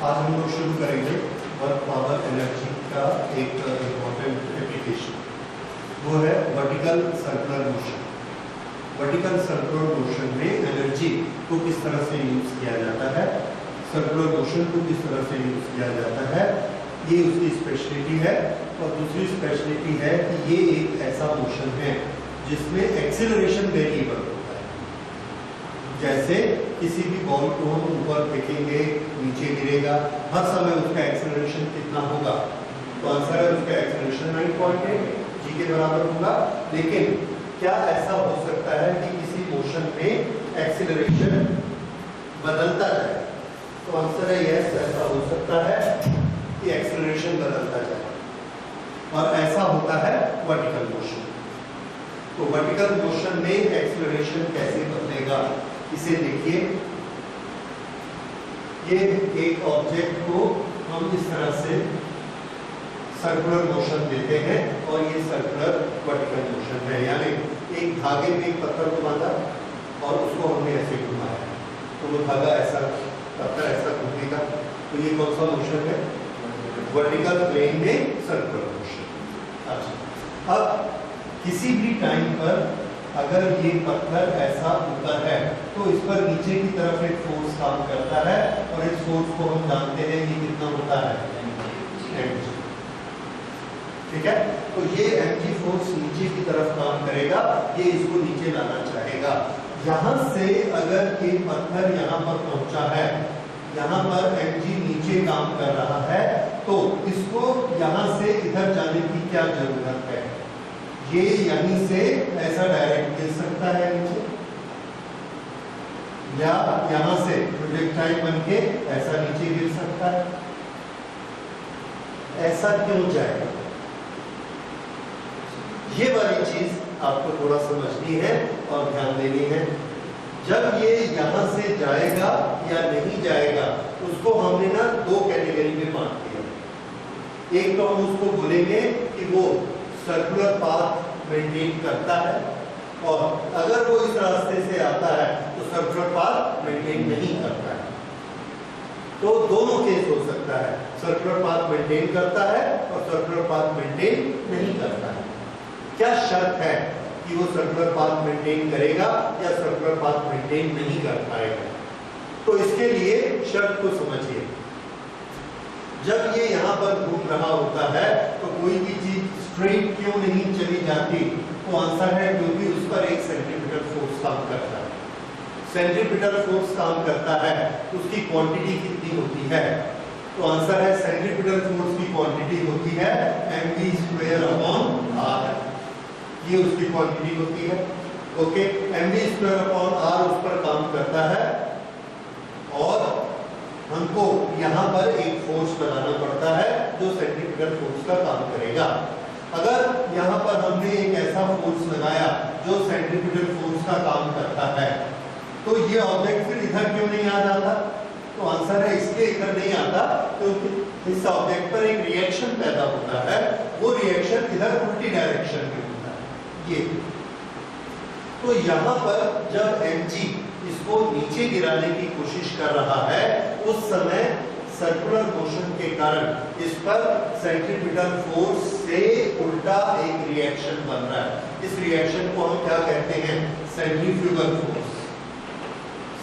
आज हम लोग शुरू करेंगे वर्क पावर एनर्जी का एक इम्पोर्टेंट एप्लीकेशन, वो है vertical circular motion. Vertical circular motion में एनर्जी को किस तरह से यूज किया जाता है, सर्कुलर मोशन को किस तरह से यूज किया जाता है, ये उसकी स्पेशलिटी है। और दूसरी स्पेशलिटी है कि ये एक ऐसा मोशन है जिसमें एक्सीलरेशन वेरिएबल होता है। जैसे किसी भी बॉल को हम ऊपर फेंकेंगे, नीचे गिरेगा, हर समय उसका एक्सेलरेशन कितना होगा, तो आंसर है उसका एक्सेलरेशन 9.8 जी के बराबर होगा। लेकिन क्या ऐसा हो सकता है कि किसी मोशन में एक्सेलरेशन बदलता जाए, तो आंसर है यस, ऐसा हो सकता है कि एक्सेलरेशन बदलता जाए, और ऐसा होता है वर्टिकल मोशन। तो वर्टिकल मोशन में एक्सेलरेशन कैसे बदलेगा, इसे देखिए। ये एक ऑब्जेक्ट को हम इस तरह से सर्कुलर मोशन देते हैं और ये सर्कुलर वर्टिकल मोशन है, यानी एक धागे में एक पत्थर को बांधा और उसको हमने ऐसे घुमाया, तो वो धागा ऐसा, पत्थर ऐसा घूमेगा, तो ये कौन सा मोशन है, वर्टिकल प्लेन में सर्कुलर मोशन। अच्छा, अब किसी भी टाइम पर अगर ये पत्थर ऐसा ऊपर है तो इस पर नीचे की तरफ एक फोर्स काम करता है, और इस फोर्स को हम जानते हैं ये कितना होता है, mg। ठीक है, तो ये mg फोर्स नीचे की तरफ काम करेगा, ये इसको नीचे लाना चाहेगा। यहां से अगर ये पत्थर यहां पर पहुंचा है, यहां पर mg नीचे काम कर रहा है, तो इसको यहां से इधर जाने की क्या जरूरत है, ये यहीं से ऐसा डायरेक्ट गिर सकता है नीचे, या यहां से प्रोजेक्टाइल बनके ऐसा नीचे गिर सकता है। ऐसा क्यों जाएगा, ये वाली चीज आपको थोड़ा समझनी है और ध्यान देनी है। जब ये यहां से जाएगा या नहीं जाएगा, उसको हमने ना दो कैटेगरी में बांट दिया। एक तो हम उसको बोलेंगे कि वो सर्कुलर पाथ मेंटेन करता है, और अगर वो इस रास्ते से आता है तो सर्कुलर पाथ मेंटेन नहीं करता है। तो दोनों केस हो सकता है, सर्कुलर पाथ मेंटेन करता है और सर्कुलर पाथ मेंटेन नहीं करता है। क्या शर्त है कि वो सर्कुलर पाथ मेंटेन करेगा या सर्कुलर पाथ मेंटेन नहीं कर पाएगा, तो इसके लिए शर्त को समझिए। जब ये यहाँ पर घूम रहा होता है तो कोई भी चीज स्ट्रेट क्यों नहीं चली जाती, तो आंसर है क्योंकि उस पर एक सेंट्रीपिटल फोर्स काम करता है। सेंट्रीपिटल फोर्स काम करता है, उसकी क्वांटिटी कितनी होती है, तो आंसर है सेंट्रीपिटल फोर्स की क्वांटिटी होती है mv²/r, ये उसकी क्वांटिटी होती है। ओके, mv²/r उस पर काम करता है, और हमको यहाँ पर एक फोर्स लगाना पड़ता है जो सेंट्रीपिटल फोर्स का काम करेगा। अगर यहाँ पर हमने एक ऐसा फोर्स लगाया जो सेंट्रीपिटल फोर्स का काम करता है, तो ये ऑब्जेक्ट फिर इधर क्यों नहीं आ जाता, तो आंसर है इसलिए इधर नहीं आता क्योंकि इस ऑब्जेक्ट पर एक रिएक्शन पैदा होता है, वो रिएक्शन इधर उल्टी डायरेक्शन में होता है। ये तो यहाँ पर जब mg इसको नीचे गिराने की कोशिश कर रहा है, उस समय सर्कुलर मोशन के कारण इस पर सेंट्रीपिटल फोर्स से उल्टा एक रिएक्शन बन रहा है। इस रिएक्शन को हम क्या कहते हैं, सेंट्रीफ्यूगल फोर्स।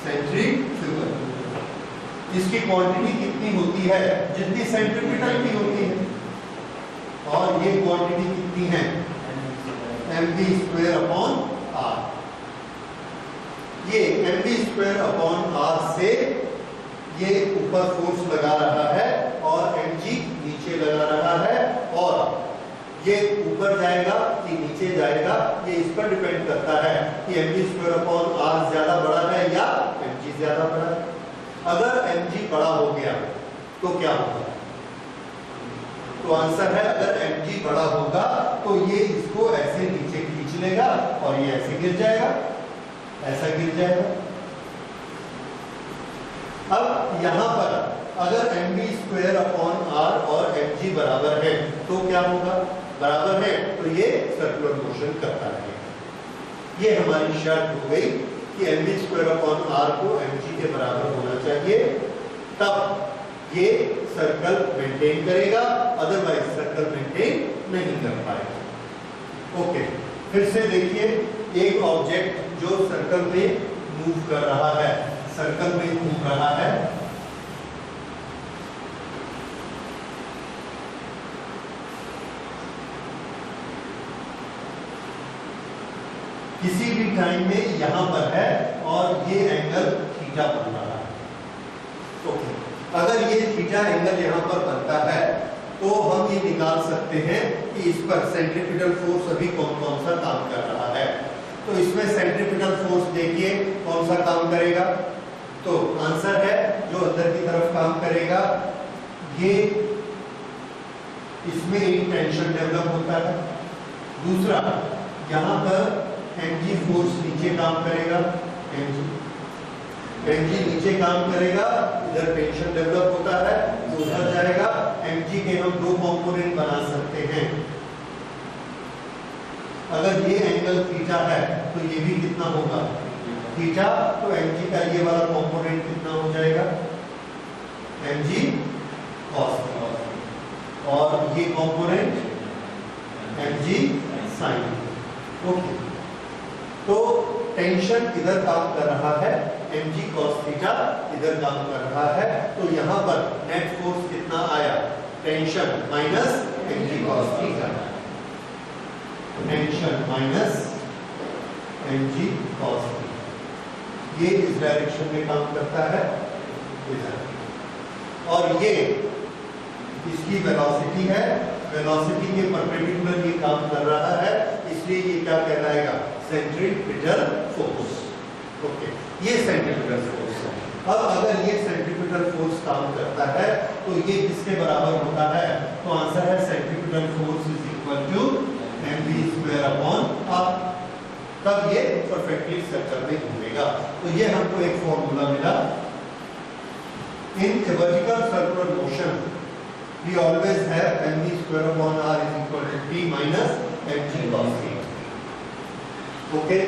सेंट्रीफ्यूगल, इसकी क्वांटिटी कितनी होती है, जितनी सेंट्रीपिटल की होती है, और ये क्वांटिटी कितनी है, mv²/r। ये mv²/r से ये ऊपर फोर्स लगा रहा है और mg नीचे लगा रहा है, और ये ऊपर जाएगा कि नीचे जाएगा, ये इस पर डिपेंड करता है कि mv²/r ज्यादा बड़ा है या mg ज्यादा बड़ा है। अगर mg बड़ा हो गया तो क्या होगा, तो आंसर है अगर mg बड़ा होगा तो ये इसको ऐसे नीचे खींच लेगा और ये ऐसे गिर जाएगा, ऐसा गिर जाएगा। अब यहाँ पर अगर mv²/r और mg बराबर है तो क्या होगा, बराबर है तो ये सर्कुलर मोशन करता है। ये हमारी शर्त हो गई कि mv² अपॉन r को mg के बराबर होना चाहिए, तब ये सर्कल मेंटेन करेगा, अदरवाइज सर्कल मेंटेन नहीं कर पाएगा। ओके, फिर से देखिए, एक ऑब्जेक्ट जो सर्कल में मूव कर रहा है, सर्कल में घूम रहा है, किसी भी टाइम में यहां पर है और ये एंगल थीटा बन रहा है। ओके, अगर ये थीटा एंगल यहां पर बनता है तो हम ये निकाल सकते हैं कि इस पर सेंट्रीपिटल फोर्स अभी कौन कौन सा काम कर रहा है। तो इसमें सेंट्रीपिटल फोर्स देखिए कौन सा काम करेगा, तो आंसर है जो अंदर की तरफ काम करेगा, ये इसमें एक टेंशन डेवलप होता है। दूसरा, यहां पर mg फोर्स नीचे काम करेगा, mg नीचे काम करेगा, इधर टेंशन डेवलप होता है, उधर जाएगा। mg के हम दो कंपोनेंट बना सकते हैं। अगर ये एंगल थीटा है तो ये भी कितना होगा, थीटा, तो mg का ये वाला कंपोनेंट कितना हो जाएगा, mg cos, और ये कंपोनेंट mg sin। ओके, तो टेंशन इधर काम कर रहा है, mg cos थीटा इधर काम कर रहा है, तो यहां पर नेट फोर्स कितना आया, tension minus mg cos theta, tension minus mg cos theta, ये इस डायरेक्शन में काम करता है इधर, और ये इसकी वेलोसिटी है, वेलोसिटी के परपेंडिकुलर ये काम कर रहा है, इसलिए ये क्या कहलाएगा, सेंट्रीपिटल फोर्स। ओके, ये सेंट्रीपिटल फोर्स है। अब अगर ये सेंट्रीपिटल फोर्स काम करता है तो ये किसके बराबर होता है, तो आंसर है centripetal force is equal to mv square upon r। तब ये परफेक्टली सर्कल में घूमेगा। तो ये हमको एक फॉर्मूला मिला, in vertical circular motion we always have mv square upon r is equal to p minus mg cos theta. Okay,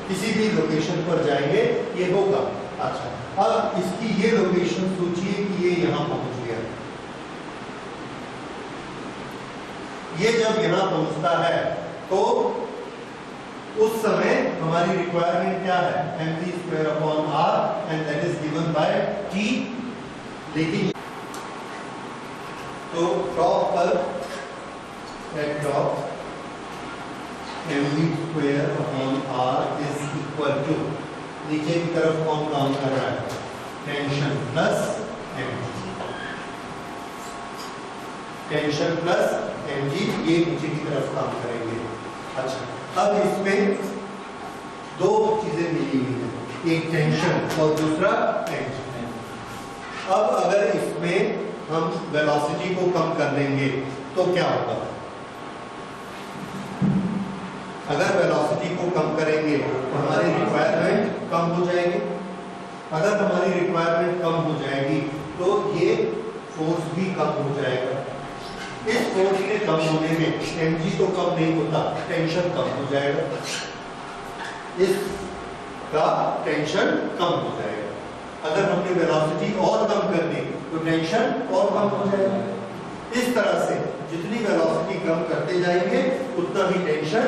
किसी भी लोकेशन पर जाएंगे ये होगा। अच्छा, अब इसकी ये लोकेशन सोचिए कि ये यहां पहुंच गया, ये जब यहां पहुंचता है तो उस समय हमारी रिक्वायरमेंट क्या है, mv square upon r and that is given by t। लेकिन तो टॉप पर at top mv square upon r is equal to, नीचे की तरफ कौन काम कर रहा है, tension plus mg, tension plus mg, ये नीचे की तरफ काम करेंगे। अच्छा, अब इसमें दो चीजें मिली हुई हैं, एक टेंशन और दूसरा mg। अब अगर इसमें हम वेलोसिटी को कम कर देंगे तो क्या होगा, अगर वेलोसिटी को कम करेंगे तो हमारी रिक्वायरमेंट कम हो जाएगी। अगर हमारी रिक्वायरमेंट कम हो जाएगी तो ये फोर्स भी कम हो जाएगा। इस फोर्स के कम होने में mg तो कम नहीं होता, टेंशन कम हो जाएगा, इसका टेंशन कम हो जाएगा। अगर हमने वेलोसिटी और कम कर दी तो टेंशन और कम हो जाएगा। इस तरह से जितनी वेलोसिटी कम करते जाएंगे उतना ही टेंशन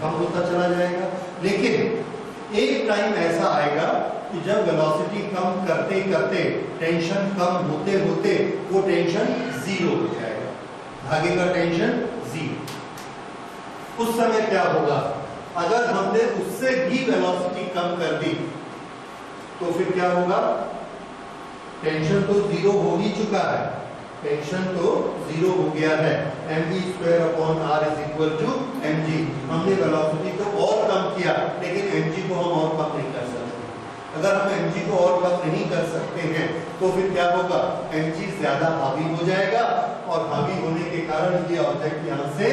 कम होता चला जाएगा। लेकिन एक टाइम ऐसा आएगा कि जब वेलोसिटी कम करते करते टेंशन कम होते होते वो टेंशन जीरो हो जाएगा, आगे का टेंशन जीरो। उस समय क्या होगा, अगर हमने उससे भी वेलोसिटी कम कर दी तो फिर क्या होगा, टेंशन तो जीरो हो ही चुका है, टेंशन तो जीरो हो गया है, mv square upon r is equal to mg। हमने वेलोसिटी को और कम किया लेकिन mg को हम और कम नहीं कर सकते। अगर हम mg को और कम नहीं कर सकते हैं तो फिर क्या होगा, mg ज्यादा हावी हो जाएगा और हावी होने के कारण ये ऑब्जेक्ट यहां से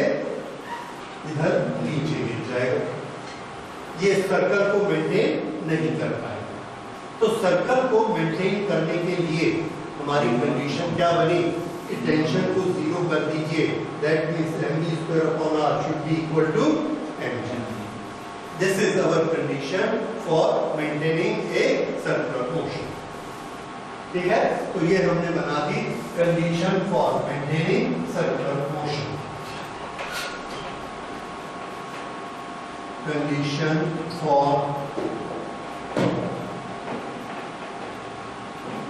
इधर नीचे गिर जाएगा, ये सर्कल को मेंटेन नहीं कर पाएगा। तो सर्कल को मेंटेन करने के लिए हमारी कंडीशन क्या बनी कि टेंशन को जीरो कर दीजिए, that means mv square upon r should be equal to mg। This is our condition for maintaining a circular motion. ठीक है, तो ये हमने बना दी condition for maintaining circular motion. Condition for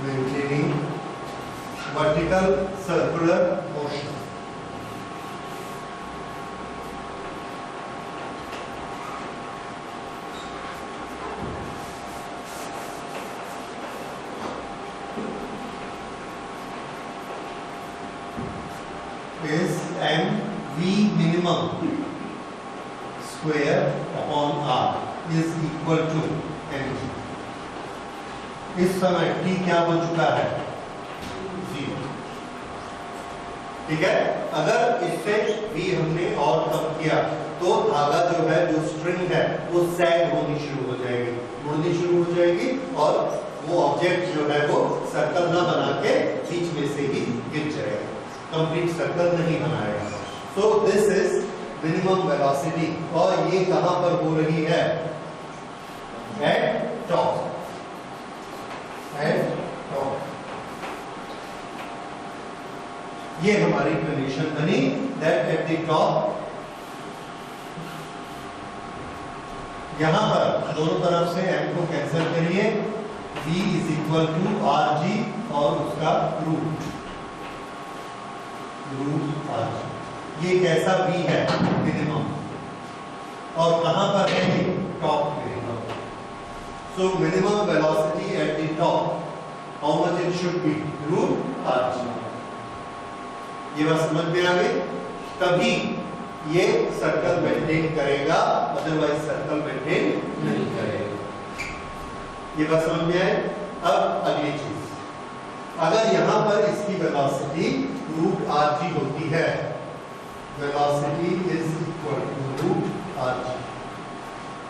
maintaining vertical circular motion. is mv minimum square upon r is equal to mg। इस समय t क्या हो चुका है? 0। ठीक है, अगर इससे भी हमने और कम किया तो धागा जो है, जो स्ट्रिंग है, वो सैग होनी शुरू हो जाएगी, मुड़नी शुरू हो जाएगी और वो ऑब्जेक्ट जो है वो सर्कल ना बना के बीच में से ही गिर जाएगा, कंप्लीट सर्कल नहीं बनाएगा। सो दिस इज मिनिमम वेलोसिटी, और ये कहां पर हो रही है? Eight top. एट टॉप ये हमारी कंडीशन बनी दैट एट द टॉप, यहां पर दोनों तरफ से m को कैंसिल करिए, v is equal to rg और उसका रूट rg। ये कैसा v है? मिनिमम। और कहां पर है ये? टॉप पे। So minimum velocity at the top, how much it should be? Root rg। ये बात समझ में आ गई? तभी ये सर्कल मेंटेन करेगा, अदरवाइज सर्कल मेंटेन नहीं करेगा। ये बात समझ में आए? अब अगली चीज, अगर यहां पर इसकी वेलोसिटी रूट rg होती है, velocity is equal to root rg,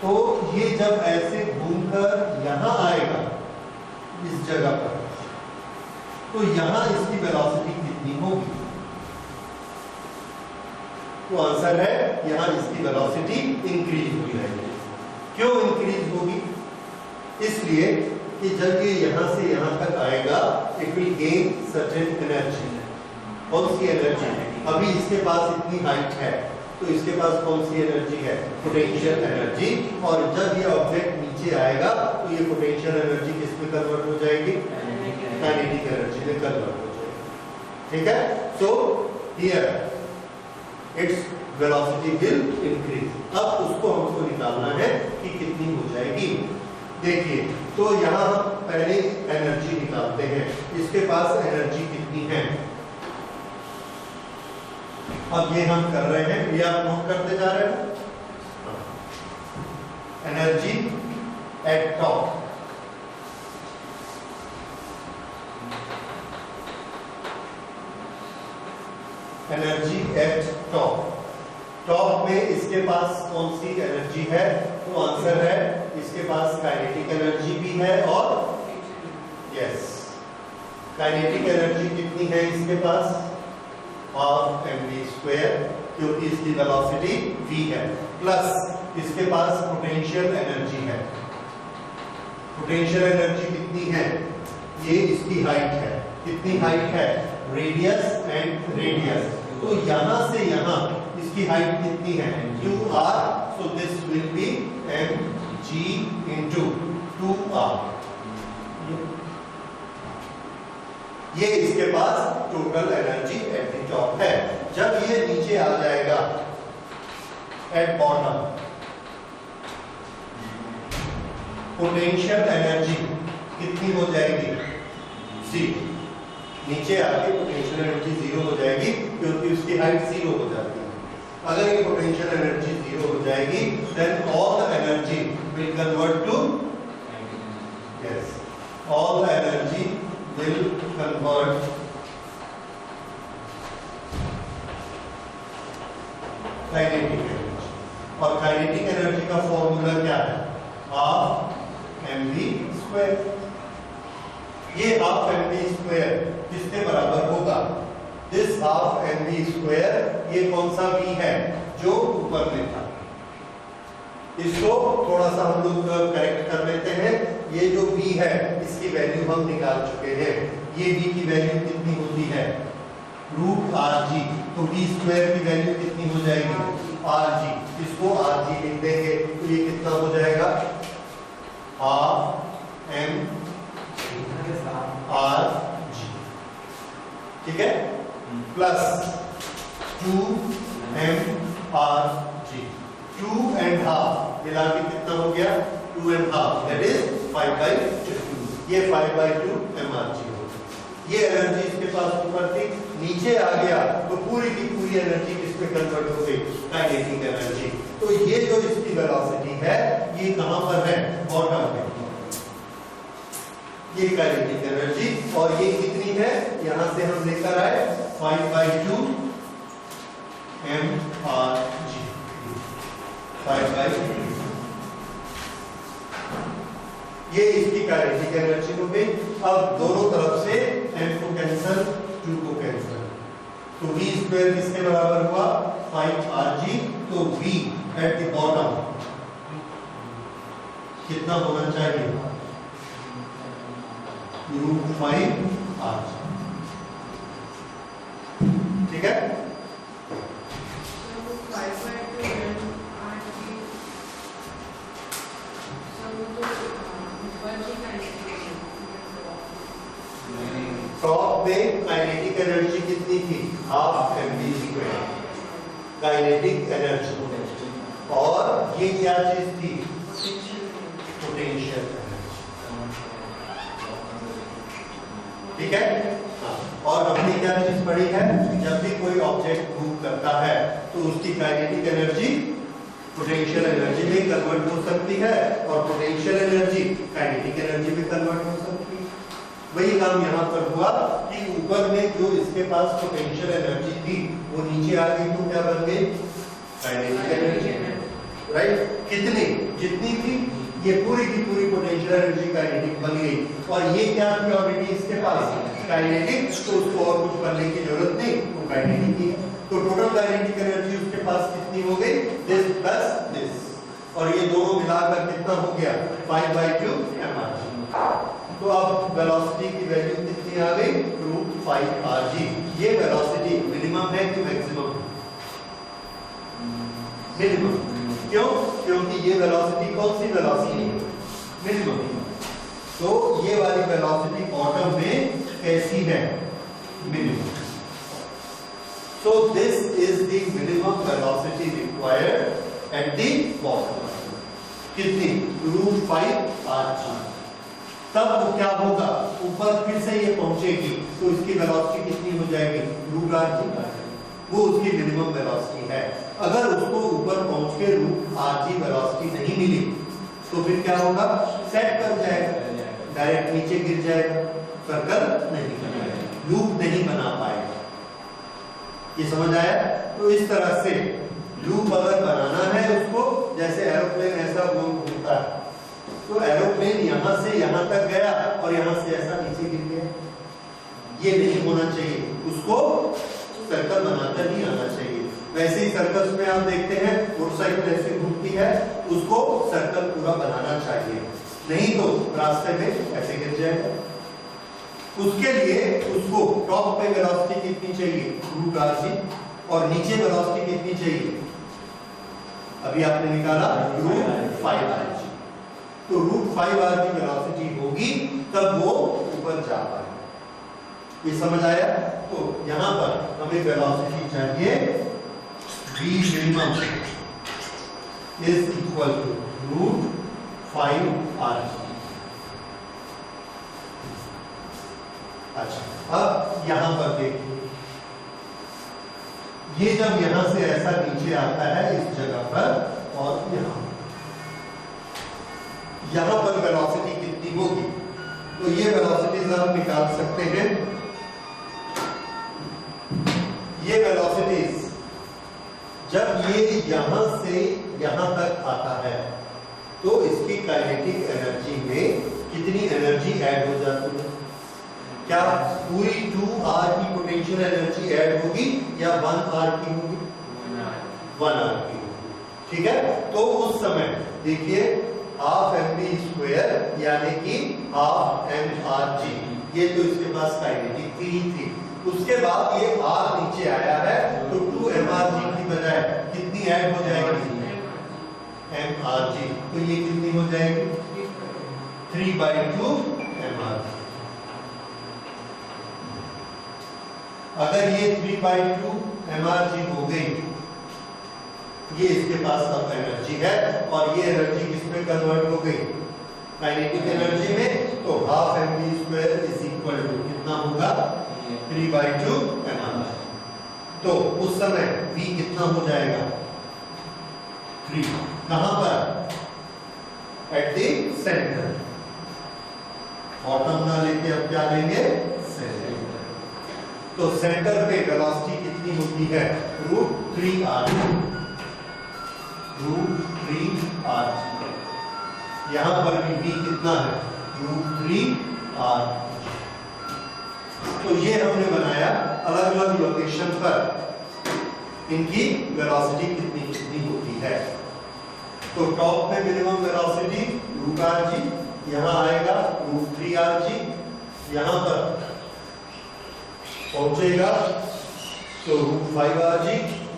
तो ये जब ऐसे घूमकर यहां आएगा इस जगह पर, तो यहां इसकी वेलोसिटी कितनी होगी? तो आंसर है यहां इसकी वेलोसिटी इंक्रीज हो जाएगी। क्यों इंक्रीज होगी? इसलिए कि जब ये यहां से यहां तक आएगा, it will gain certain energy. कौन सी एनर्जी? अभी इसके पास इतनी हाइट है, तो इसके पास कौन सी एनर्जी है? Potential energy. और जब ये ऑब्जेक्ट नीचे आएगा तो ये पोटेंशियल एनर्जी किस में कन्वर्ट हो जाएगी? काइनेटिक एनर्जी में कन्वर्ट हो जाएगी। ठीक है, so here its velocity will increase. अब उसको हमको निकालना है कि कितनी हो जाएगी। देखिए, तो यहां हम पहले एनर्जी निकालते हैं, इसके पास एनर्जी कितनी है? अब ये हम कर रहे हैं, ये आप नोट करते जा रहे हैं। Energy at top, energy at top. Top में इसके पास कौन सी एनर्जी है? तो आंसर है इसके पास काइनेटिक एनर्जी भी है और यस, काइनेटिक एनर्जी कितनी है इसके पास? हाफ mv स्क्वायर, क्योंकि इसकी वेलोसिटी v है, प्लस इसके पास पोटेंशियल एनर्जी है। पोटेंशियल एनर्जी कितनी है? ये इसकी हाइट है। कितनी हाइट है? Radius and radius. तो यहां से यहां इसकी हाइट कितनी है? qr, so this will be mg into 2r। ये इसके पास total energy at the top है। जब ये नीचे आ जाएगा एट बॉटम, पोटेंशियल एनर्जी कितनी हो जाएगी? 0। नीचे आके पोटेंशियल एनर्जी 0 हो जाएगी, क्योंकि उसकी हाइट 0 हो जाती है। अगर ये पोटेंशियल एनर्जी 0 हो जाएगी, then all the energy will convert to yes, all the energy will convert kinetic energy. और काइनेटिक एनर्जी का फॉर्मूला क्या है? Half mv square. ये हाफ mv स्क्वायर किसके बराबर होगा? दिस हाफ mv स्क्वायर, ये कौन सा v है? जो ऊपर में था। इसको थोड़ा सा हम लोग करेक्ट कर लेते हैं। ये जो v है इसकी वैल्यू हम निकाल चुके हैं। ये v की वैल्यू कितनी होती है? Root R G. तो v स्क्वायर की वैल्यू कितनी हो जाएगी? R G. इसको आर जी लिख देंगे तो ये कितना हो जाएगा? हाफ एम आर जी, ठीक है, plus 2 M R G. 2 and half मिला के कितना हो गया? 2 एंड हाफ, दैट इज 5/2। ये 5/2 एम आर जी हो। ये एनर्जी इसके पास ऊपर थी, नीचे आ गया तो पूरी की पूरी एनर्जी किसमें कन्वर्ट हो गई? Kinetic energy. तो ये जो इसकी वेलोसिटी है ये कहां पर है? बॉटम पे। ये काइनेटिक एनर्जी, और ये कितनी है? यहां से हम लेकर आए 5/2 एम आर जी। 5/2 ये इसकी काइनेटिक एनर्जी हो गई। अब दोनों तरफ से m को कैंसिल, 2 को कैंसिल, तो v स्क्वायर किसके बराबर हुआ? 5rg। तो v एट द बॉटम कितना होना चाहिए? √5rg, ठीक है। टॉप में काइनेटिक एनर्जी कितनी थी? Half mv square kinetic energy, और ये क्या चीज थी? पोटेंशियल एनर्जी, ठीक है। हाँ, और हमने क्या चीज पढ़ी है? जब भी कोई ऑब्जेक्ट मूव करता है तो उसकी काइनेटिक एनर्जी पोटेंशियल एनर्जी में कन्वर्ट हो सकती है, और पोटेंशियल एनर्जी काइनेटिक एनर्जी में कन्वर्ट हो सकती है। वही काम यहाँ पर हुआ कि ऊपर में जो इसके पास पोटेंशियल एनर्जी थी वो नीचे आ गई, तो क्या बन गई? Kinetic energy, right. कितनी? जितनी थी ये पूरी की पूरी पोटेंशियल एनर्जी काइनेटिक बन गई, और ये क्या थी ऑलरेडी इसके पास? काइनेटिक। तो उसको और कुछ करने की जरूरत नहीं, वो काइनेटिक ही है। तो टोटल काइनेटिक एनर्जी उसके पास कितनी हो गई? दिस प्लस दिस, और ये दोनों मिलाकर कितना हो गया? 5/2 mr। तो अब वेलोसिटी की वैल्यू कितनी आ गई? √5rg। ये वेलोसिटी मिनिमम है कि मैक्सिमम? मिनिमम। क्यों? क्योंकि ये वेलोसिटी कौन सी वेलोसिटी है? मिनिमम। तो ये वाली वेलोसिटी बॉटम में कैसी है? Minimum. So this is the minimum velocity required at the bottom. कितनी? √5rg। तब वो क्या होगा? ऊपर फिर से ये पहुंचेगी तो इसकी वेलोसिटी कितनी हो जाएगी? √rg। वो उसकी मिनिमम वेलोसिटी है। अगर उसको ऊपर पहुंच के √rg वेलोसिटी नहीं मिली तो फिर क्या होगा? सेट कर जाएगा, डायरेक्ट नीचे गिर जाएगा, सर्कल नहीं बनाएगा, लूप नहीं बना पाएगा। ये समझ आया? तो इस तरह से लूप अगर बनाना है उसको, जैसे एरोप्लेन ऐसा घूमता है, तो एरोप्लेन यहां से यहां तक गया और यहां से ऐसा नीचे गिर गया, ये नहीं होना चाहिए। उसको सर्कल बनाकर ही आना चाहिए। वैसे ही सर्कस में आप देखते हैं मोटरसाइकिल ऐसे घूमती है, उसको सर्कल पूरा बनाना चाहिए, नहीं तो रास्ते में ऐसे गिर जाएगा। उसके लिए उसको टॉप पे वेलोसिटी कितनी चाहिए? √rg, और नीचे वेलोसिटी कितनी चाहिए? अभी आपने निकाला √5rg। तो √5rg वेलोसिटी होगी तब वो ऊपर जा पाएगा। ये समझ आया? तो यहां पर हमें वेलोसिटी चाहिए v minimum is equal to √5rg। अच्छा, अब यहां पर देखिए, ये जब यहां से ऐसा नीचे आता है इस जगह पर, और यहां पर वेलोसिटी कितनी होगी? तो ये वेलोसिटीज आप निकाल सकते हैं। ये वेलोसिटीज जब ये यहां से यहां तक आता है तो इसकी काइनेटिक एनर्जी में कितनी एनर्जी ऐड हो जाती है? क्या पूरी 2r की पोटेंशियल एनर्जी ऐड होगी या 1r की होगी? 1r की होगी, ठीक है। तो उस समय देखिए हाफ mv स्क्वायर यानी कि हाफ mrg। ये तो इसके पास काइनेटिक थी ही थी। उसके बाद ये r नीचे आया है तो 2mrg की बजाय कितनी ऐड हो जाएगी mrg, तो ये कितनी हो जाएगी 3/2 mrg। अगर ये 3/2 mrg हो गई, ये इसके पास अब एनर्जी है और ये एनर्जी किसमें कन्वर्ट हो गई काइनेटिक एनर्जी में, तो half mv square is equal to कितना होगा 3/2 mrg। तो उस समय v कितना हो जाएगा 3, कहां पर एट द सेंटर। बॉटम ना लेके अब क्या लेंगे सेंटर। तो सेंटर पे वेलोसिटी कितनी होती है √3r, √3r। यहां पर भी v कितना है √3r। तो ये हमने बनाया अलग अलग लोकेशन पर इनकी वेलोसिटी कितनी कितनी होती है। तो टॉप पे मिनिमम वेलोसिटी √rg, यहां आएगा √3rg, यहां पर पहुंचेगा तो √5rg,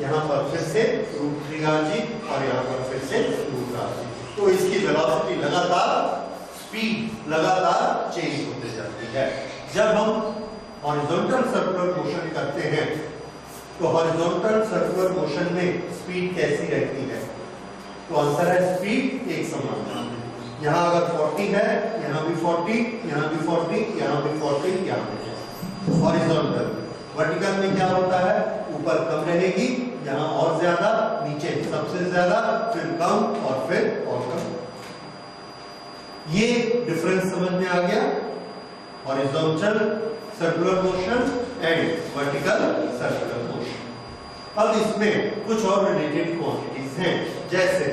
यहां पर फिर से √3rg और यहां पर फिर से √rg। तो इसकी वेलोसिटी लगातार स्पीड लगातार चेंज होते जाती है। जब हम हॉरिजॉन्टल सर्कुलर मोशन करते हैं तो हॉरिजॉन्टल सर्कुलर मोशन में स्पीड कैसी रहती है, तो आंसर है स्पीड एक समान। यहां अगर 40 है, यहां भी 40, यहां भी 40, यहां भी 40, यहां भी हॉरिजॉन्टल। वर्टिकल में क्या होता है, ऊपर कम रहेगी, यहां और ज्यादा, नीचे सबसे ज्यादा, फिर कम और फिर और कम। ये डिफरेंस समझ में आ गया, horizontal circular motion and vertical circular motion. अब इसमें कुछ और रिलेटेड क्वांटिटीज हैं, जैसे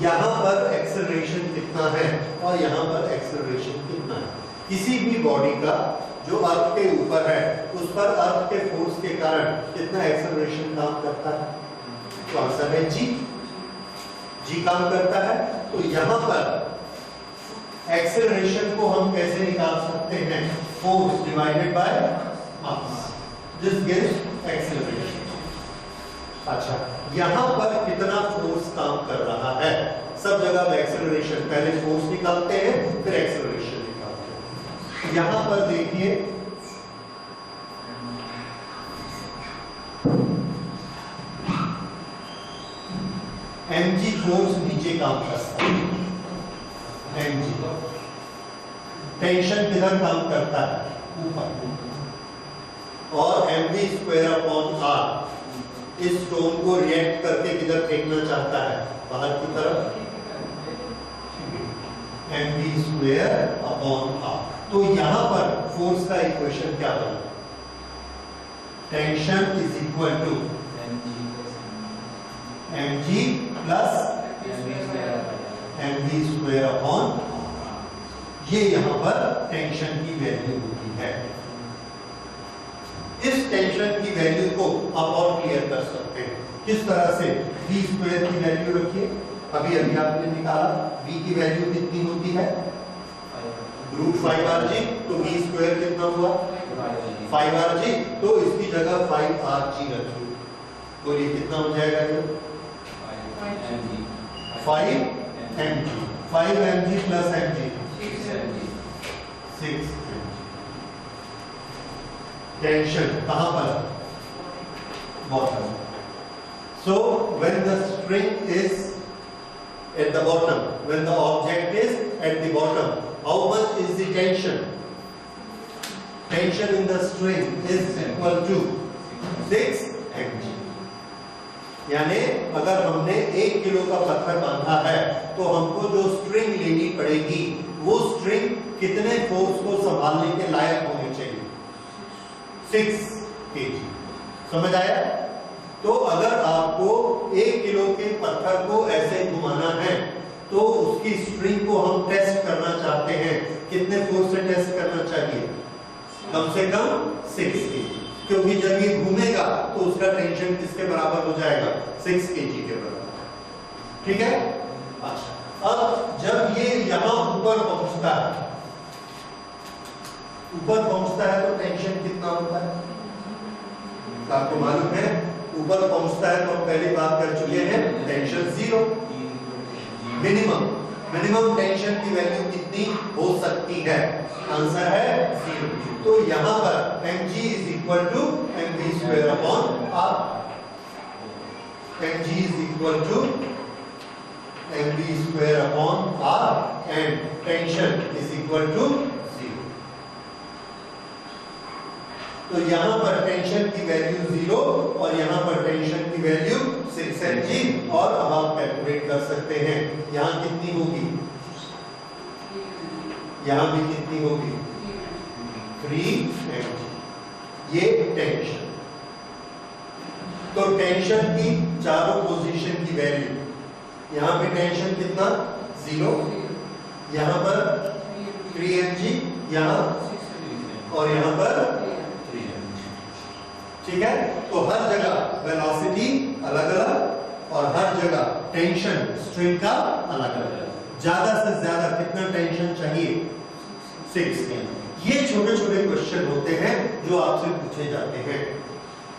यहां पर एक्सेलरेशन कितना है और यहां पर एक्सेलरेशन कितना है। किसी भी बॉडी का जो अर्थ के ऊपर है उस पर अर्थ के फोर्स के कारण कितना एक्सेलरेशन काम करता है, तो आंसर है जी काम करता है। तो यहां पर एक्सेलरेशन को हम कैसे निकाल सकते हैं, force divided by mass, this gives acceleration. अच्छा, यहां पर कितना फोर्स काम कर रहा है, सब जगह एक्सेलरेशन, पहले फोर्स निकालते हैं फिर एक्सेलरेशन निकालते हैं। यहां पर देखिए mg फोर्स नीचे काम करता है, mg टेंशन किधर काम करता है, ऊपर, और mv स्क्वायर अपॉन r इस स्टोन को रिएक्ट करके किधर फेंकना चाहता है, बाहर की तरफ, mv स्क्वायर अपॉन r। तो यहां पर फोर्स का इक्वेशन क्या बना, tension is equal to mg plus mv square upon, ये यहां पर टेंशन की वैल्यू होती है। इस टेंशन की वैल्यू को आप और क्लियर कर सकते हैं, किस तरह से, v स्क्वायर की वैल्यू रखिए, अभी अभी आपने निकाला, v की वैल्यू कितनी होती है √5rg, तो v स्क्वायर कितना हुआ 5rg, तो इसकी जगह 5rg रखिए, बोलिए कितना हो जाएगा ये 5mg, 5mg plus mg 6mg। Tension कहां पर, bottom. So when the string is at the bottom, when the object is at the bottom, how much is the tension? Tension in the string is equal to 6 mg। यानी अगर हमने 1 kilo का पत्थर बांधा है तो हमको जो स्ट्रिंग लेनी पड़ेगी वो स्ट्रिंग कितने फोर्स को संभालने के लायक होनी चाहिए, 6 kg। समझ आया? तो अगर आपको 1 किलो के पत्थर को ऐसे घुमाना है तो उसकी स्ट्रिंग को हम टेस्ट करना चाहते हैं, कितने फोर्स से टेस्ट करना चाहिए, कम से कम 6 kg, क्योंकि जब ये घूमेगा तो उसका टेंशन किसके बराबर हो जाएगा, 6 kg के बराबर। ठीक है? अच्छा, अब जब ये यहां ऊपर पहुंचता है तो टेंशन कितना होता है? तो आपको मालूम है ऊपर पहुंचता है तो हम पहले बात कर चुके हैं, टेंशन 0। मिनिमम टेंशन की वैल्यू कितनी हो सकती है? आंसर है 0। तो यहां पर mg is equal to mv square upon r। mg is equal to mv square upon r and tension is equal to 0। तो यहां पर टेंशन की वैल्यू 0 और यहां पर टेंशन की वैल्यू 6 mg, और अब आप कैलकुलेट कर सकते हैं यहां कितनी होगी, यहां भी कितनी होगी, 3 mg। ये टेंशन, तो टेंशन की चारों पोजीशन की वैल्यू, यहां पे टेंशन कितना 0, यहां पर 3 mg, यहां और यहां पर 3 mg। ठीक है, तो हर जगह वेलोसिटी अलग अलग और हर जगह टेंशन स्ट्रिंग का अलग अलग। ज्यादा से ज्यादा कितना टेंशन चाहिए, 6 mg। ये छोटे छोटे क्वेश्चन होते हैं जो आपसे पूछे जाते हैं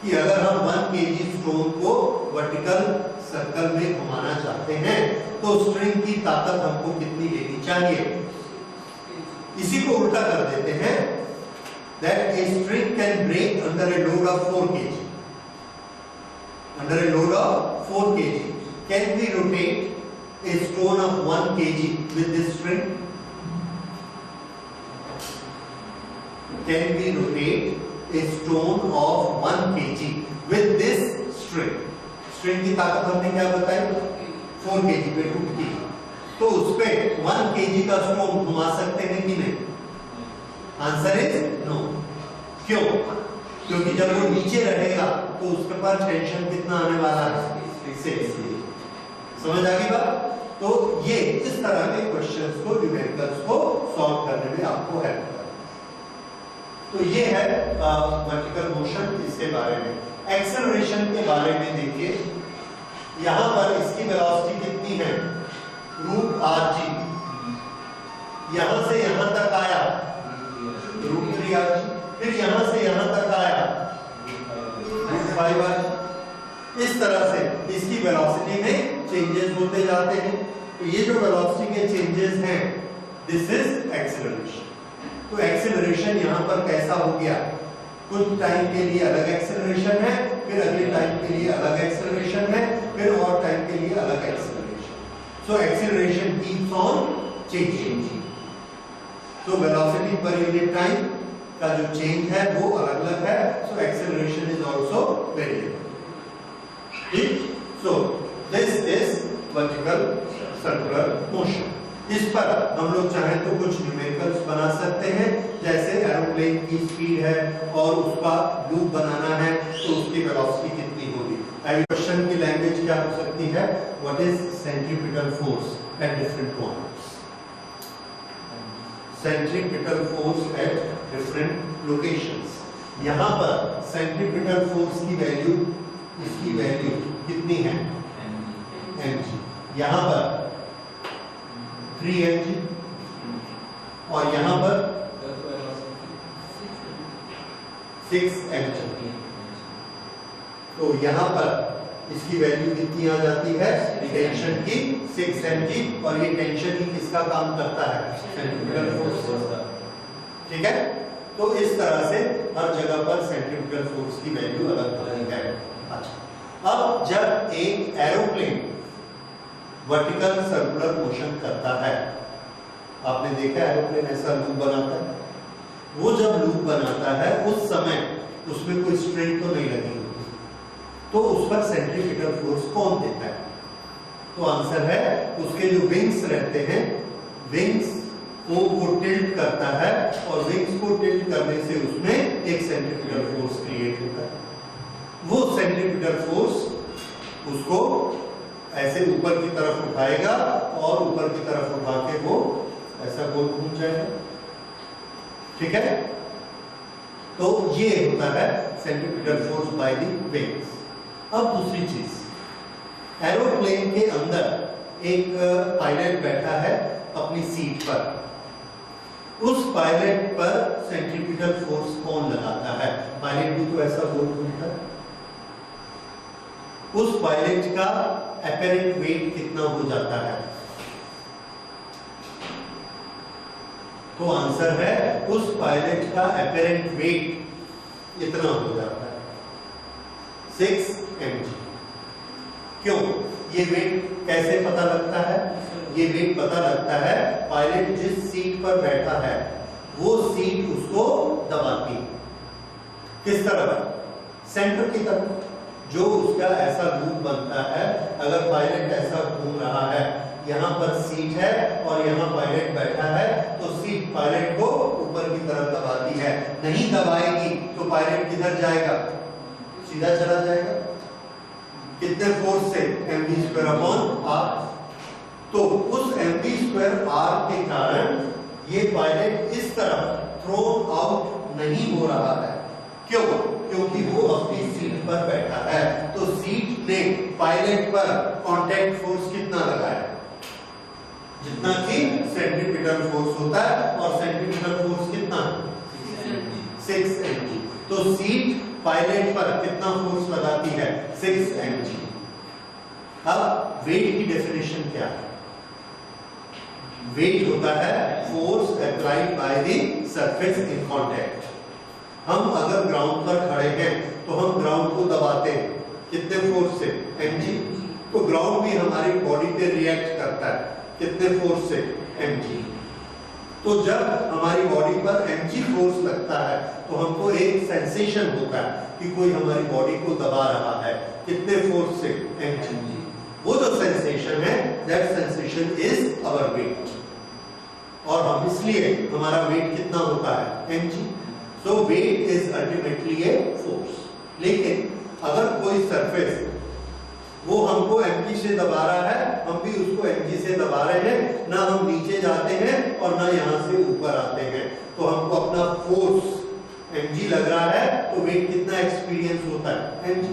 कि अगर हम 1 kg स्टोन को वर्टिकल सर्कल में घुमाना चाहते हैं तो स्ट्रिंग की ताकत हमको कितनी लेनी चाहिए। इसी को उल्टा कर देते हैं, that a string can break under a load of 4 kg। Under a load of 4 kg, can we rotate a stone of 1 kg with this string? Can we rotate a stone of 1 kg with this string? String की ताकत हमने क्या बताई, 4 kg पे टूटती, तो उस पे 1 kg का स्टोन घुमा सकते हैं कि नहीं? Answer is no. क्यों? क्योंकि जब वो नीचे रहेगा तो उसके पास टेंशन कितना आने वाला है, 6। समझ आ गई बात? तो ये इस तरह के क्वेश्चंस को, न्यूमेरिकल्स को सॉल्व करने में आपको हेल्प करता है। तो ये है वर्टिकल मोशन, इसके बारे में। एक्सेलरेशन के बारे में देखिए, यहां पर इसकी वेलोसिटी कितनी है, √rg। यहां से यहां तक आया √3rg, फिर यहां से यहां तक आया √5rg। इस तरह से इसकी वेलोसिटी में चेंजेस होते जाते हैं। तो ये जो वेलोसिटी के चेंजेस हैं, दिस इज एक्सेलरेशन। तो एक्सेलरेशन यहां पर कैसा हो गया, कुछ टाइम के लिए अलग एक्सेलरेशन है, फिर अगले टाइम के लिए अलग एक्सेलरेशन है, फिर और टाइम के लिए अलग acceleration. So acceleration keeps on changing. So velocity per unit time का जो चेंज है वो अलग अलग है। So acceleration is also variable. ठीक, so this is vertical circular motion. इस पर हम लोग चाहें तो कुछ न्यूमेरिकल्स बना सकते हैं, जैसे एरोप्लेन की स्पीड है और उसका लूप बनाना है तो उसकी वेलोसिटी कितनी होगी। क्वेश्चन की लैंग्वेज क्या हो सकती है, what is centripetal force at different points. Centripetal force at different locations. यहां पर सेंट्रीपिटल फोर्स की वैल्यू, इसकी वैल्यू कितनी है, mg। यहां पर 3 mg और यहां पर 6 mg। तो यहां पर इसकी वैल्यू कितनी आ जाती है, टेंशन की 6 mg, और ये टेंशन ही किसका काम करता है, सेंट्रीपिटल फोर्स। ठीक है, तो इस तरह से हर जगह पर सेंट्रीपिटल फोर्स की वैल्यू अलग अलग है। अच्छा, अब जब एक एरोप्लेन वर्टिकल सर्कुलर मोशन करता है, आपने देखा एरोप्लेन ऐसा लूप बनाता है, वो जब लूप बनाता है उस समय उसमें कोई स्ट्रिंग तो नहीं लगी होती, तो उस पर सेंट्रीपिटल फोर्स कौन देता है? तो आंसर है उसके जो विंग्स रहते हैं, विंग्स को टिल्ट करता है और विंग्स को टिल्ट करने से उसमें एक सेंट्रीपिटल फोर्स क्रिएट होता है। वो सेंट्रीपिटल फोर्स उसको ऐसे ऊपर की तरफ उठाएगा और ऊपर की तरफ उठा के वो ऐसा गोल घूम जाएगा। ठीक है, तो ये होता है centripetal force by the wings. अब दूसरी चीज, एरोप्लेन के अंदर एक पायलट बैठा है अपनी सीट पर, उस पायलट पर सेंट्रीपिटल फोर्स कौन लगाता है? पायलट भी तो ऐसा गोल घूमता है। उस पायलट का एपरेंट वेट कितना हो जाता है? तो आंसर है उस पायलट का एपरेंट वेट इतना हो जाता है 6 mg। क्यों? ये वेट कैसे पता लगता है? ये वेट पता लगता है पायलट जिस सीट पर बैठा है वो सीट उसको दबाती है। किस तरफ? सेंटर की तरफ। जो उसका ऐसा लूप बनता है, अगर पायलट ऐसा घूम रहा है, यहाँ पर सीट है और यहाँ पायलट बैठा है, तो सीट पायलट को ऊपर की तरफ दबाती है। नहीं दबाएगी तो पायलट किधर जाएगा? सीधा चला जाएगा। कितने फोर्स से? mv²/r। तो उस mv²r के कारण ये पायलट इस तरफ थ्रोन आउट नहीं हो रहा है। क्यों? क्योंकि वो अपनी सीट पर बैठा है। तो सीट ने पायलट पर कांटेक्ट फोर्स कितना लगाया? जितना कि सेंट्रीपिटल फोर्स होता है, और सेंट्रीपिटल फोर्स कितना? 6 mg। तो सीट पायलट पर कितना फोर्स लगाती है? 6 mg। अब वेट की डेफिनेशन क्या है? वेट होता है force applied by the surface in contact. हम अगर ग्राउंड पर खड़े हैं तो हम ग्राउंड को दबाते हैं, कितने फोर्स से? mg। तो ग्राउंड भी हमारी बॉडी पे रिएक्ट करता है, कितने फोर्स से? mg। तो जब हमारी बॉडी पर mg फोर्स लगता है तो हमको एक सेंसेशन होता है कि कोई हमारी बॉडी को दबा रहा है, कितने फोर्स से? mg। वो जो सेंसेशन है, that sensation is our weight. और हम इसलिए हमारा वेट कितना होता है? mg। So weight is ultimately a force. लेकिन अगर कोई सरफेस वो हमको mg से दबा रहा है, हम भी उसको mg से दबा रहे हैं, ना हम नीचे जाते हैं और ना यहाँ से ऊपर आते हैं, तो हमको अपना फोर्स mg लग रहा है, तो वेट कितना एक्सपीरियंस होता है? mg।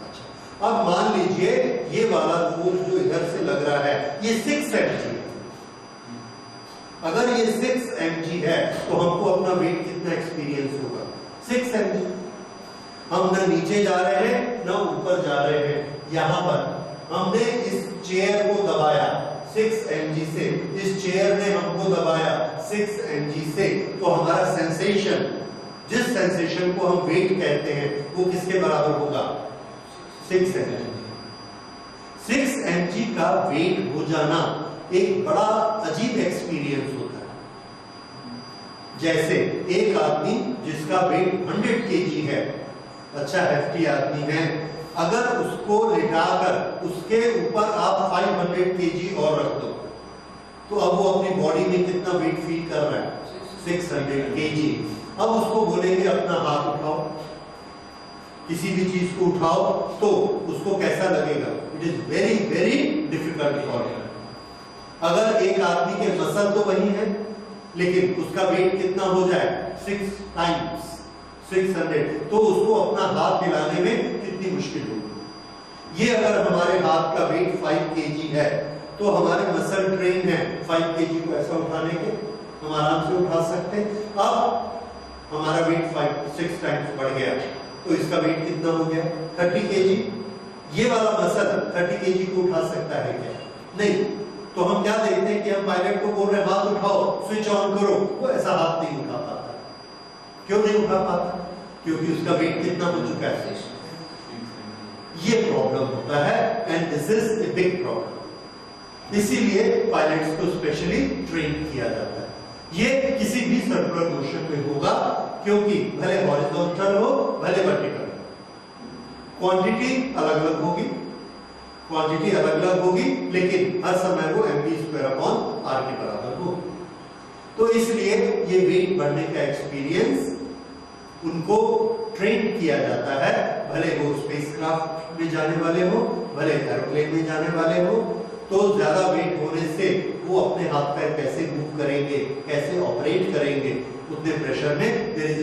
अच्छा, अब मान लीजिए ये वाला फोर्स जो इधर से लग रहा है ये 6 mg है। अगर ये 6 mg है तो हमको अपना वेट कितना एक्सपीरियंस होगा? 6 mg। हम ना नीचे जा रहे हैं ना ऊपर जा रहे हैं, यहां पर हमने इस चेयर को दबाया 6 mg से, इस चेयर ने हमको दबाया 6 mg से, तो हमारा सेंसेशन, जिस सेंसेशन को हम वेट कहते हैं, वो किसके बराबर होगा? 6 mg। 6 mg का वेट हो जाना एक बड़ा अजीब एक्सपीरियंस होता है। जैसे एक आदमी जिसका वेट 100 kg है, अच्छा हेफ्टी आदमी है, अगर उसको लिटाकर उसके ऊपर आप 500 kg और रख दो, तो अब वो अपनी बॉडी में कितना वेट फील कर रहा है? 600 kg। अब उसको बोलेंगे अपना हाथ उठाओ, किसी भी चीज को उठाओ, तो उसको कैसा लगेगा? It is very very difficult for him. अगर एक आदमी के मसल तो वही है, लेकिन उसका वेट कितना हो जाए? 6 टाइम्स 600, तो उसको अपना हाथ हिलाने में कितनी मुश्किल होगी। ये अगर हमारे हाथ का वेट 5 kg है, तो हमारे मसल ट्रेन है 5 kg को ऐसा उठाने के, हम आराम से उठा सकते हैं। अब हमारा वेट 6 टाइम्स बढ़ गया, तो इसका वेट कितना हो गया? 30 kg। ये वाला मसल 30 kg को उठा सकता है क्या? नहीं। तो हम क्या देखते हैं कि हम पायलट को बोल रहे हैं हाथ उठाओ, स्विच ऑन करो, वो ऐसा हाथ नहीं उठा पाता। क्यों नहीं उठा पाता? क्योंकि उसका वेट कितना हो चुका है? ये प्रॉब्लम होता है, and this is a big problem. इसीलिए पायलट्स को स्पेशली ट्रेन किया जाता है। ये किसी भी सर्कुलर मोशन में होगा, क्योंकि भले हॉरिजॉन्टल हो भले वर्टिकल, क्वांटिटी अलग अलग होगी, क्वांटिटी अलग अलग होगी, लेकिन हर समय वो mv²/r के बराबर होगी। तो इसलिए ये वेट बढ़ने का एक्सपीरियंस उनको ट्रेन किया जाता है, भले वो स्पेसक्राफ्ट में जाने वाले हो, भले एरोप्लेन में जाने वाले हो। तो ज्यादा वेट होने से वो अपने हाथ पैर कैसे मूव करेंगे, कैसे ऑपरेट करेंगे, उतने प्रेशर में देयर